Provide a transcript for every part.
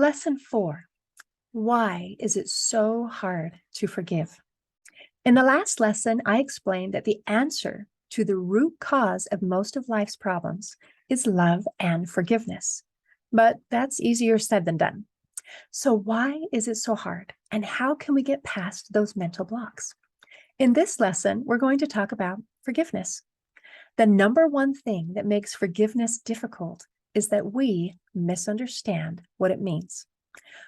lesson 4. Why is it so hard to forgive? In the last lesson, I explained that the answer to the root cause of most of life's problems is love and forgiveness. But that's easier said than done. So why is it so hard? And how can we get past those mental blocks? In this lesson, we're going to talk about forgiveness. The number one thing that makes forgiveness difficult is that we misunderstand what it means.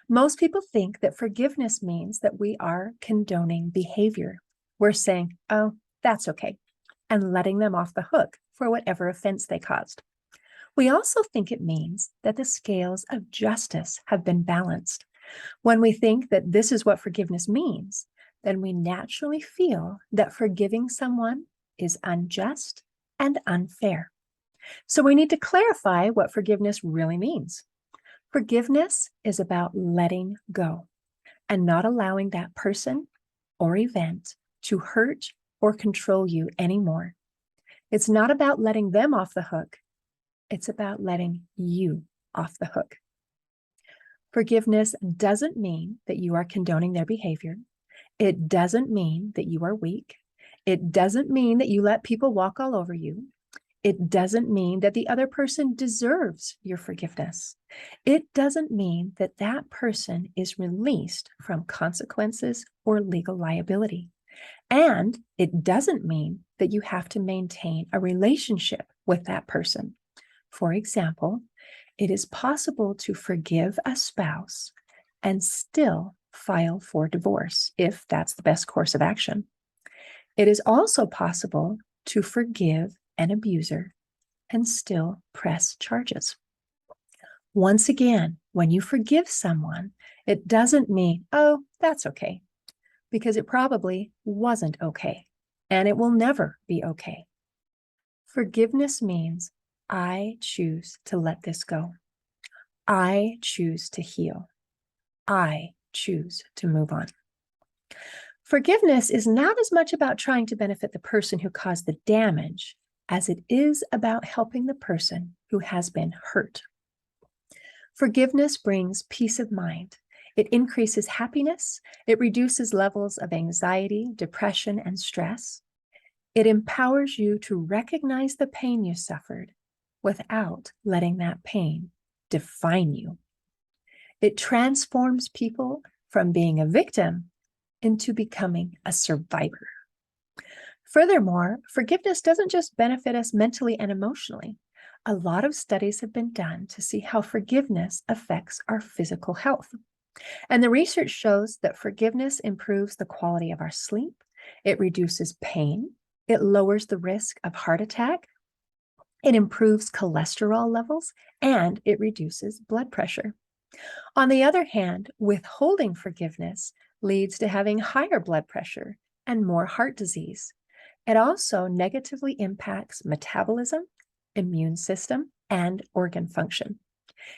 Most people think that forgiveness means that we are condoning behavior. We're saying, oh, that's okay, and letting them off the hook for whatever offense they caused. We also think it means that the scales of justice have been balanced. When we think that this is what forgiveness means, then we naturally feel that forgiving someone is unjust and unfair. So we need to clarify what forgiveness really means. Forgiveness is about letting go and not allowing that person or event to hurt or control you anymore. It's not about letting them off the hook. It's about letting you off the hook. Forgiveness doesn't mean that you are condoning their behavior. It doesn't mean that you are weak. It doesn't mean that you let people walk all over you. It doesn't mean that the other person deserves your forgiveness. It doesn't mean that that person is released from consequences or legal liability. And it doesn't mean that you have to maintain a relationship with that person. For example, it is possible to forgive a spouse and still file for divorce if that's the best course of action. It is also possible to forgive an abuser and still press charges. Once again, when you forgive someone, it doesn't mean, oh, that's okay, because it probably wasn't okay, and it will never be okay. Forgiveness means I choose to let this go. I choose to heal. I choose to move on. Forgiveness is not as much about trying to benefit the person who caused the damage as it is about helping the person who has been hurt. Forgiveness brings peace of mind. It increases happiness. It reduces levels of anxiety, depression, and stress. It empowers you to recognize the pain you suffered without letting that pain define you. It transforms people from being a victim into becoming a survivor. Furthermore, forgiveness doesn't just benefit us mentally and emotionally. A lot of studies have been done to see how forgiveness affects our physical health. And the research shows that forgiveness improves the quality of our sleep, it reduces pain, it lowers the risk of heart attack, it improves cholesterol levels, and it reduces blood pressure. On the other hand, withholding forgiveness leads to having higher blood pressure and more heart disease. It also negatively impacts metabolism, immune system, and organ function.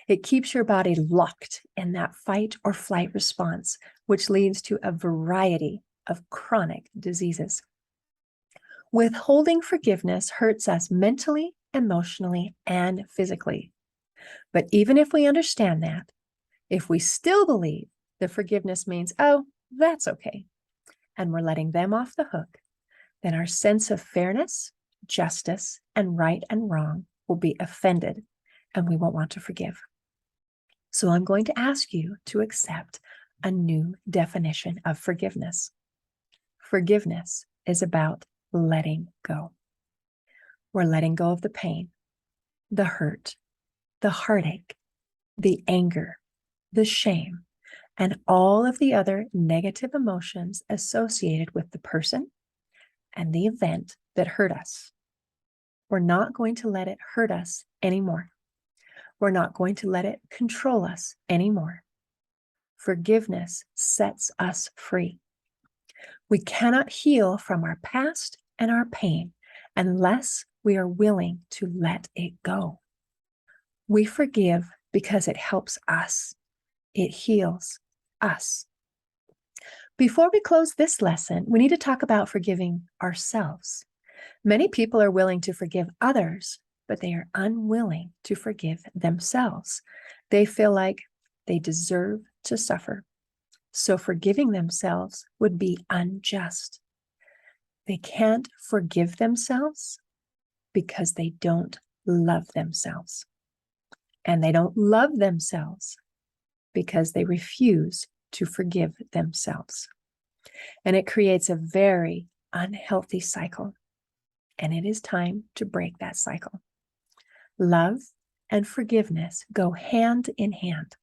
It keeps your body locked in that fight or flight response, which leads to a variety of chronic diseases. Withholding forgiveness hurts us mentally, emotionally, and physically. But even if we understand that, if we still believe that forgiveness means, oh, that's okay, and we're letting them off the hook, then our sense of fairness, justice, and right and wrong will be offended, and we won't want to forgive. So I'm going to ask you to accept a new definition of forgiveness. Forgiveness is about letting go. We're letting go of the pain, the hurt, the heartache, the anger, the shame, and all of the other negative emotions associated with the person and the event that hurt us. We're not going to let it hurt us anymore. We're not going to let it control us anymore. Forgiveness sets us free. We cannot heal from our past and our pain unless we are willing to let it go. We forgive because it helps us. It heals us. Before we close this lesson, we need to talk about forgiving ourselves. Many people are willing to forgive others, but they are unwilling to forgive themselves. They feel like, they deserve to suffer. So forgiving themselves would be unjust. They can't forgive themselves because they don't love themselves. And they don't love themselves because they refuse to forgive themselves. And it creates a very unhealthy cycle. And it is time to break that cycle. Love and forgiveness go hand in hand.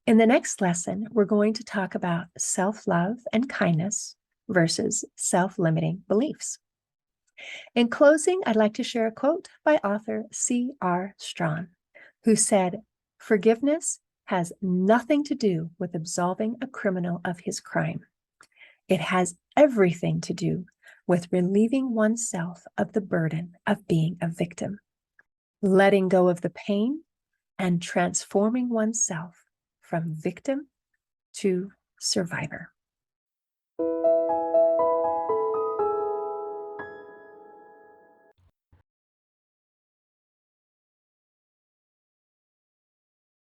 In the next lesson, we're going to talk about self-love and kindness versus self-limiting beliefs. In closing, I'd like to share a quote by author C.R. Strachan, who said, "Forgiveness has nothing to do with absolving a criminal of his crime. It has everything to do with relieving oneself of the burden of being a victim, letting go of the pain, and transforming oneself from victim to survivor."